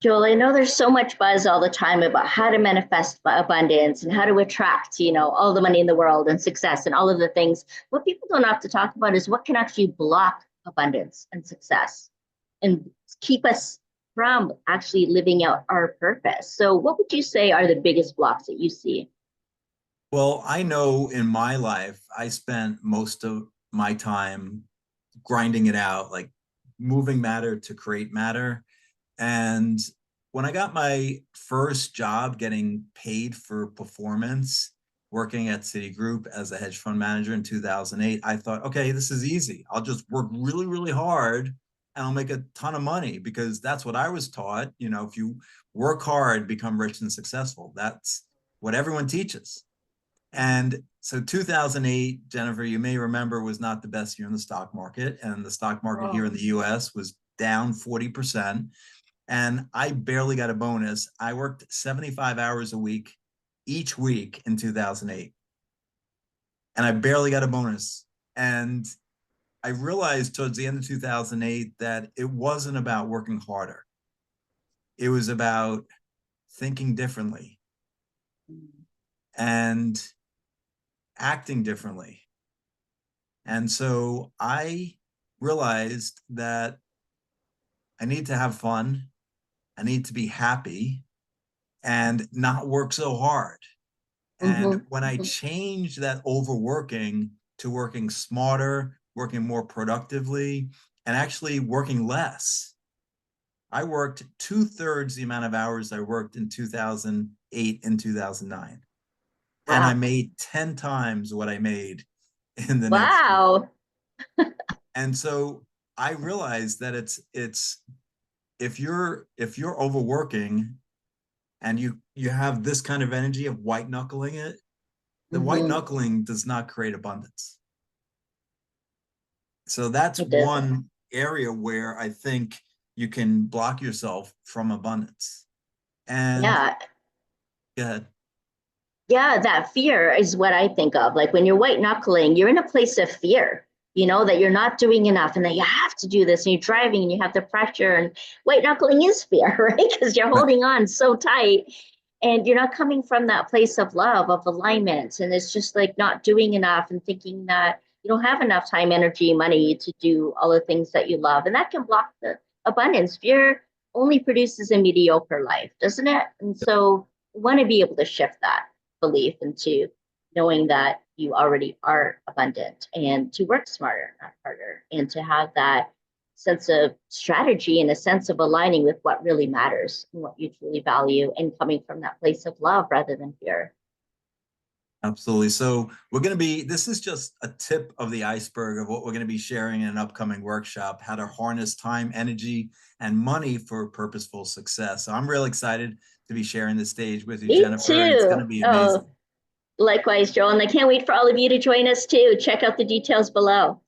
Joel, I know there's so much buzz all the time about how to manifest abundance and how to attract, all the money in the world and success and all of the things. What people don't have to talk about is what can actually block abundance and success and keep us from actually living out our purpose. So, what would you say are the biggest blocks that you see? Well, I know in my life, I spent most of my time grinding it out, like moving matter to create matter. And when I got my first job getting paid for performance, working at Citigroup as a hedge fund manager in 2008, I thought, okay, this is easy. I'll just work really, really hard and I'll make a ton of money because that's what I was taught. If you work hard, become rich and successful. That's what everyone teaches. And so 2008, Jennifer, you may remember, was not the best year in the stock market. And the stock market here in Oh, the US was down 40%. And I barely got a bonus. I worked 75 hours a week each week in 2008. And I barely got a bonus. And I realized towards the end of 2008 that it wasn't about working harder, it was about thinking differently and acting differently. And so I realized that I need to have fun. I need to be happy and not work so hard. And mm-hmm, when I mm-hmm. changed that overworking to working smarter, working more productively, and actually working less, I worked two-thirds the amount of hours I worked in 2008 and 2009. And I Wow. made 10 times what I made in the next year. Wow. And so I realized that it's if you're overworking and you have this kind of energy of white knuckling it, the white Mm-hmm. knuckling does not create abundance. So that's It doesn't. one area where I think you can block yourself from abundance. And Yeah. go ahead. Yeah, that fear is what I think of. Like when you're white knuckling, you're in a place of fear, that you're not doing enough and that you have to do this and you're driving and you have the pressure. And white knuckling is fear, right? Because you're Right. holding on so tight and you're not coming from that place of love, of alignment. And it's just like not doing enough and thinking that you don't have enough time, energy, money to do all the things that you love. And that can block the abundance. Fear only produces a mediocre life, doesn't it? And so want to be able to shift that belief into knowing that you already are abundant and to work smarter, not harder, and to have that sense of strategy and a sense of aligning with what really matters and what you truly value and coming from that place of love rather than fear. Absolutely. So this is just a tip of the iceberg of what we're going to be sharing in an upcoming workshop, how to harness time, energy, and money for purposeful success. So I'm really excited to be sharing the stage with you, Me Jennifer, and it's going too. to be Oh, amazing. likewise, Joel. And I can't wait for all of you to join us too. Check out the details below.